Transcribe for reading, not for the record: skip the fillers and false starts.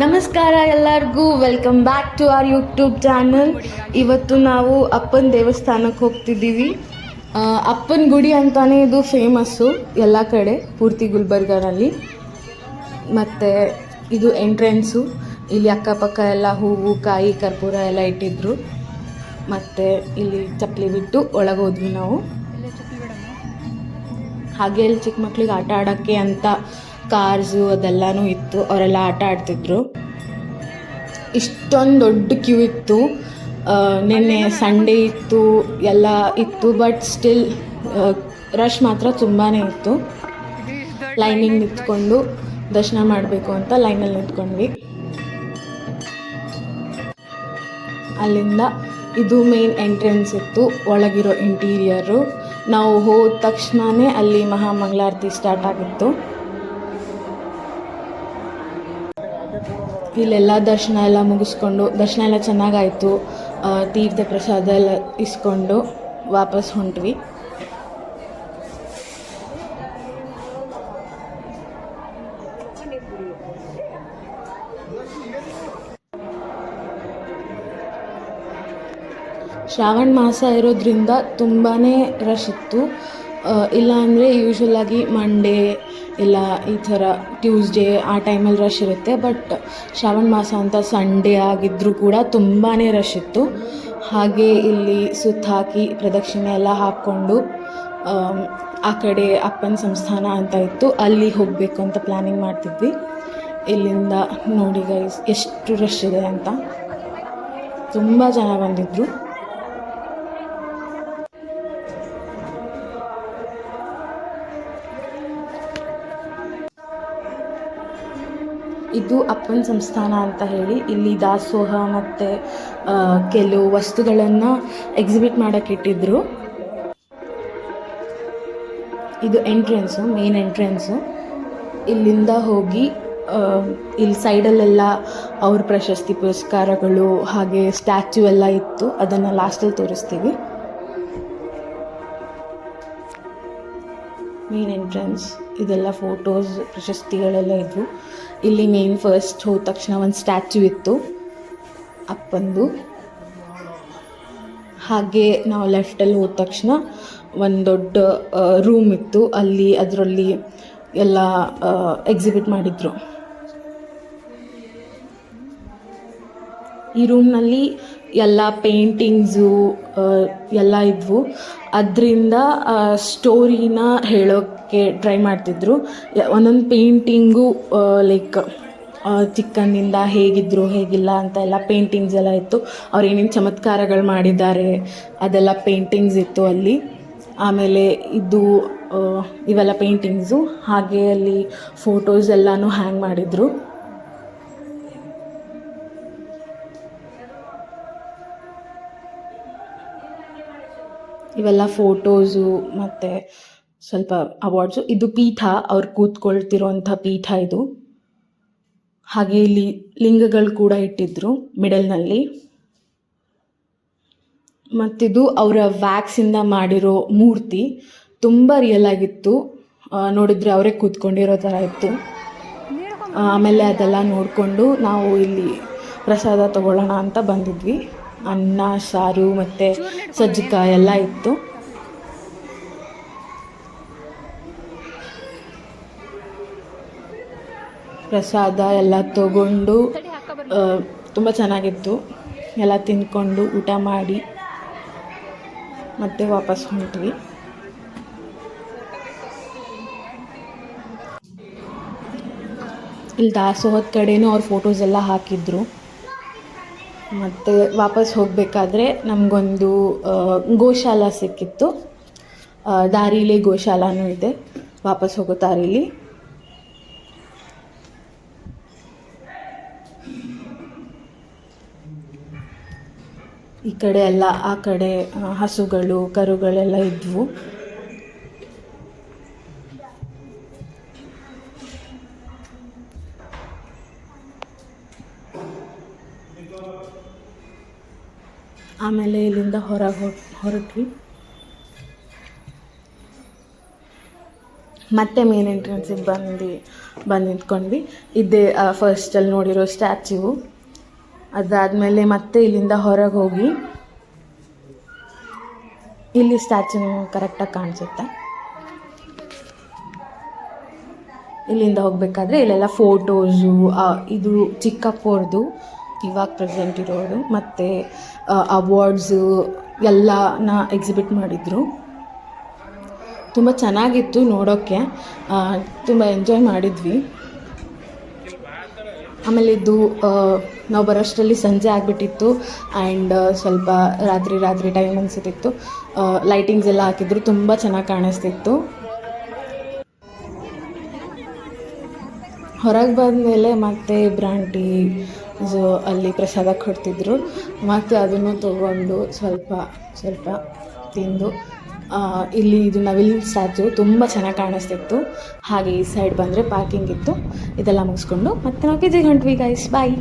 ನಮಸ್ಕಾರ ಎಲ್ಲರಿಗೂ, welcome back to our YouTube channel. ಇವತ್ತು ನಾವು ಅಪ್ಪನ ದೇವಸ್ಥಾನಕ್ಕೆ ಹೋಗ್ತಿದ್ದೀವಿ. ಅಪ್ಪನ ಗುಡಿ ಅಂತಲೇ ಇದು ಫೇಮಸ್ಸು ಎಲ್ಲ ಕಡೆ, ಪೂರ್ತಿ ಗುಲ್ಬರ್ಗನಲ್ಲಿ. ಮತ್ತು ಇದು ಎಂಟ್ರೆನ್ಸು. ಇಲ್ಲಿ ಅಕ್ಕಪಕ್ಕ ಎಲ್ಲ ಹೂವು, ಕಾಯಿ, ಕರ್ಪೂರ ಎಲ್ಲ ಇಟ್ಟಿದ್ರು. ಮತ್ತು ಇಲ್ಲಿ ಚಪ್ಪಲಿ ಬಿಟ್ಟು ಒಳಗೋದ್ವಿ ನಾವು. ಹಾಗೆ ಇಲ್ಲಿ ಚಿಕ್ಕ ಮಕ್ಳಿಗೆ ಆಟ ಆಡೋಕ್ಕೆ ಅಂತ ಕಾರ್ಸು ಅದೆಲ್ಲನೂ ಇತ್ತು. ಅವರೆಲ್ಲ ಆಟ ಆಡ್ತಿದ್ರು. ಇಷ್ಟೊಂದು ದೊಡ್ಡ ಕ್ಯೂ ಇತ್ತು. ನಿನ್ನೆ ಸಂಡೇ ಇತ್ತು, ಎಲ್ಲ ಇತ್ತು. ಬಟ್ ಸ್ಟಿಲ್ ರಶ್ ಮಾತ್ರ ತುಂಬಾ ಇತ್ತು. ಲೈನಿಗೆ ನಿಂತ್ಕೊಂಡು ದರ್ಶನ ಮಾಡಬೇಕು ಅಂತ ಲೈನಲ್ಲಿ ನಿಂತ್ಕೊಂಡ್ವಿ. ಅಲ್ಲಿಂದ ಇದು ಮೇನ್ ಎಂಟ್ರೆನ್ಸ್ ಇತ್ತು, ಒಳಗಿರೋ ಇಂಟೀರಿಯರು. ನಾವು ಹೋದ ತಕ್ಷಣವೇ ಅಲ್ಲಿ ಮಹಾಮಂಗಳಾರತಿ ಸ್ಟಾರ್ಟ್ ಆಗಿತ್ತು. ಇಲ್ಲೆಲ್ಲ ದರ್ಶನ ಎಲ್ಲ ಮುಗಿಸ್ಕೊಂಡು, ದರ್ಶನ ಎಲ್ಲ ಚೆನ್ನಾಗಾಯಿತು. ತೀರ್ಥ ಪ್ರಸಾದ ಎಲ್ಲ ಇಸ್ಕೊಂಡು ವಾಪಸ್ ಹೊಂಟ್ವಿ. ಶ್ರಾವಣ ಮಾಸ ಇರೋದ್ರಿಂದ ತುಂಬಾ ರಶ್ ಇತ್ತು. ಇಲ್ಲಾಂದರೆ ಯೂಶ್ವಲಾಗಿ ಮಂಡೇ ಇಲ್ಲ ಈ ಥರ ಟ್ಯೂಸ್ಡೇ ಆ ಟೈಮಲ್ಲಿ ರಶ್ ಇರುತ್ತೆ. ಬಟ್ ಶ್ರಾವಣ ಮಾಸ ಅಂತ ಸಂಡೇ ಆಗಿದ್ದರೂ ಕೂಡ ತುಂಬಾ ರಶ್ ಇತ್ತು. ಹಾಗೆ ಇಲ್ಲಿ ಸುತ್ತ ಹಾಕಿ ಪ್ರದಕ್ಷಿಣೆ ಎಲ್ಲ ಹಾಕ್ಕೊಂಡು ಆ ಕಡೆ ಅಪ್ಪನ ಸಂಸ್ಥಾನ ಅಂತ ಇತ್ತು, ಅಲ್ಲಿ ಹೋಗಬೇಕು ಅಂತ ಪ್ಲ್ಯಾನಿಂಗ್ ಮಾಡ್ತಿದ್ವಿ. ಇಲ್ಲಿಂದ ನೋಡಿ ಗೈಸ್ ಎಷ್ಟು ರಶ್ ಇದೆ ಅಂತ. ತುಂಬ ಜನ ಬಂದಿದ್ದರು. ಇದು ಅಪ್ಪನ ಸಂಸ್ಥಾನ ಅಂತ ಹೇಳಿ ಇಲ್ಲಿ ದಾಸೋಹ ಮತ್ತು ಕೆಲವು ವಸ್ತುಗಳನ್ನು ಎಕ್ಸಿಬಿಟ್ ಮಾಡೋಕ್ಕೆ ಇಟ್ಟಿದ್ದರು. ಇದು ಎಂಟ್ರೆನ್ಸು, ಮೇನ್ ಎಂಟ್ರೆನ್ಸು. ಇಲ್ಲಿಂದ ಹೋಗಿ ಇಲ್ಲಿ ಸೈಡಲ್ಲೆಲ್ಲ ಅವ್ರ ಪ್ರಶಸ್ತಿ ಪುರಸ್ಕಾರಗಳು ಹಾಗೆ ಸ್ಟ್ಯಾಚ್ಯೂ ಎಲ್ಲ ಇತ್ತು. ಅದನ್ನು ಲಾಸ್ಟಲ್ಲಿ ತೋರಿಸ್ತೀವಿ. ಮೇನ್ ಎಂಟ್ರೆನ್ಸ್ ಇದೆಲ್ಲ ಫೋಟೋಸ್, ಪ್ರಶಸ್ತಿಗಳೆಲ್ಲ ಇದ್ವು. ಇಲ್ಲಿ ಮೇನ್ ಫಸ್ಟ್ ಹೋದ ತಕ್ಷಣ ಒಂದು ಸ್ಟ್ಯಾಚ್ಯೂ ಇತ್ತು ಅಪ್ಪಂದು. ಹಾಗೆ ನಾವು ಲೆಫ್ಟಲ್ಲಿ ಹೋದ ತಕ್ಷಣ ಒಂದು ದೊಡ್ಡ ರೂಮ್ ಇತ್ತು. ಅದರಲ್ಲಿ ಎಲ್ಲ ಎಕ್ಸಿಬಿಟ್ ಮಾಡಿದರು. ಈ ರೂಮ್ನಲ್ಲಿ ಎಲ್ಲ ಪೇಂಟಿಂಗ್ಸು ಎಲ್ಲ ಇದ್ವು. ಅದರಿಂದ ಸ್ಟೋರಿನ ಹೇಳೋಕ್ಕೆ ಟ್ರೈ ಮಾಡ್ತಿದ್ರು. ಒಂದೊಂದು ಪೇಂಟಿಂಗು ಲೈಕ್ ಚಿಕ್ಕಂದಿಂದ ಹೇಗಿದ್ದರು ಹೇಗಿಲ್ಲ ಅಂತ ಎಲ್ಲ ಪೇಂಟಿಂಗ್ಸ್ ಎಲ್ಲ ಇತ್ತು. ಅವ್ರು ಏನೇನು ಚಮತ್ಕಾರಗಳು ಮಾಡಿದ್ದಾರೆ ಅದೆಲ್ಲ ಪೇಂಟಿಂಗ್ಸ್ ಇತ್ತು ಅಲ್ಲಿ. ಆಮೇಲೆ ಇವೆಲ್ಲ ಪೇಂಟಿಂಗ್ಸು. ಹಾಗೆ ಅಲ್ಲಿ ಫೋಟೋಸ್ ಎಲ್ಲನೂ ಹ್ಯಾಂಗ್ ಮಾಡಿದರು. ಇವೆಲ್ಲ ಫೋಟೋಸು ಮತ್ತು ಸ್ವಲ್ಪ ಅವಾರ್ಡ್ಸು. ಇದು ಪೀಠ, ಅವ್ರು ಕೂತ್ಕೊಳ್ತಿರೋಂಥ ಪೀಠ ಇದು. ಹಾಗೆ ಇಲ್ಲಿ ಲಿಂಗಗಳು ಕೂಡ ಇಟ್ಟಿದ್ರು ಮಿಡಲ್ನಲ್ಲಿ. ಮತ್ತಿದು ಅವರ ವ್ಯಾಕ್ಸಿಂದ ಮಾಡಿರೋ ಮೂರ್ತಿ, ತುಂಬ ರಿಯಲ್ ಆಗಿತ್ತು. ನೋಡಿದರೆ ಅವರೇ ಕೂತ್ಕೊಂಡಿರೋ ಥರ ಇತ್ತು. ಆಮೇಲೆ ಅದೆಲ್ಲ ನೋಡಿಕೊಂಡು ನಾವು ಇಲ್ಲಿ ಪ್ರಸಾದ ತಗೊಳ್ಳೋಣ ಅಂತ ಬಂದಿದ್ವಿ. ಅನ್ನ, ಸಾರು ಮತ್ತು ಸಜ್ಜಿಕಾಯಿ ಎಲ್ಲ ಇತ್ತು. ಪ್ರಸಾದ ಎಲ್ಲ ತಗೊಂಡು ತುಂಬ ಚೆನ್ನಾಗಿತ್ತು. ಎಲ್ಲ ತಿಂದ್ಕೊಂಡು ಊಟ ಮಾಡಿ ಮತ್ತೆ ವಾಪಸ್ ಹೊಂಟ್ವಿ. ಇಲ್ಲಿ ದಾಸೋಹದ ಕಡೆನೂ ಅವ್ರ ಫೋಟೋಸ್ ಎಲ್ಲ ಹಾಕಿದ್ರು. ಮತ್ತು ವಾಪಸ್ ಹೋಗಬೇಕಾದ್ರೆ ನಮಗೊಂದು ಗೋಶಾಲ ಸಿಕ್ಕಿತ್ತು. ದಾರಿಲಿ ಗೋಶಾಲನೂ ಇದೆ ವಾಪಸ್ ಹೋಗೋ ದಾರಿಲಿ. ಈ ಕಡೆ ಎಲ್ಲ ಆ ಕಡೆ ಹಸುಗಳು ಕರುಗಳೆಲ್ಲ ಇದ್ವು. ಆಮೇಲೆ ಇಲ್ಲಿಂದ ಹೊರಟ್ವಿ. ಮತ್ತೆ ಮೇನ್ ಎಂಟ್ರೆನ್ಸಿಗೆ ಬಂದು ನಿಂತ್ಕೊಂಡ್ವಿ. ಇದೇ ಫಸ್ಟಲ್ಲಿ ನೋಡಿರೋ ಸ್ಟ್ಯಾಚ್ಯೂ. ಅದಾದಮೇಲೆ ಮತ್ತೆ ಇಲ್ಲಿಂದ ಹೊರಗೆ ಹೋಗಿ ಇಲ್ಲಿ ಸ್ಟ್ಯಾಚ್ಯೂ ಕರೆಕ್ಟಾಗಿ ಕಾಣಿಸುತ್ತೆ. ಇಲ್ಲಿಂದ ಹೋಗಬೇಕಾದ್ರೆ ಇಲ್ಲೆಲ್ಲ ಫೋಟೋಸು, ಇದು ಚಿಕ್ಕಪ್ಪವ್ರದ್ದು ಇವಾಗ ಪ್ರೆಸೆಂಟ್ ಇರೋದು, ಮತ್ತು ಅವಾರ್ಡ್ಸು ಎಲ್ಲನ ಎಕ್ಸಿಬಿಟ್ ಮಾಡಿದರು. ತುಂಬ ಚೆನ್ನಾಗಿತ್ತು ನೋಡೋಕ್ಕೆ, ತುಂಬ ಎಂಜಾಯ್ ಮಾಡಿದ್ವಿ. ಆಮೇಲೆ ಇದು ನಾವು ಬರೋಷ್ಟರಲ್ಲಿ ಸಂಜೆ ಆಗಿಬಿಟ್ಟಿತ್ತು ಆ್ಯಂಡ್ ಸ್ವಲ್ಪ ರಾತ್ರಿ ಟೈಮ್ ಅನಿಸುತ್ತಿತ್ತು. ಲೈಟಿಂಗ್ಸ್ ಎಲ್ಲ ಹಾಕಿದ್ರು, ತುಂಬ ಚೆನ್ನಾಗಿ ಕಾಣಿಸ್ತಿತ್ತು. ಹೊರಗೆ ಬಂದಮೇಲೆ ಮತ್ತೆ ಬ್ರಾಂಟಿ ಅಲ್ಲಿ ಪ್ರಸಾದ ಕೊಡ್ತಿದ್ರು, ಮತ್ತು ಅದನ್ನು ತೊಗೊಂಡು ಸ್ವಲ್ಪ ತಿಂದು ಇಲ್ಲಿ ಇದು ನವಿಲ್ ಸ್ಟ್ಯಾಚ್ಯೂ ತುಂಬ ಚೆನ್ನಾಗಿ ಕಾಣಿಸ್ತಿತ್ತು. ಹಾಗೆ ಈ ಸೈಡ್ ಬಂದರೆ ಪಾರ್ಕಿಂಗ್ ಇತ್ತು. ಇದೆಲ್ಲ ಮುಗಿಸ್ಕೊಂಡು ಮತ್ತೆ ನಾವು ಪಿಜಿಗೆ ಹೊಂಟ್ವಿ ಗೈಸ್. ಬಾಯ್.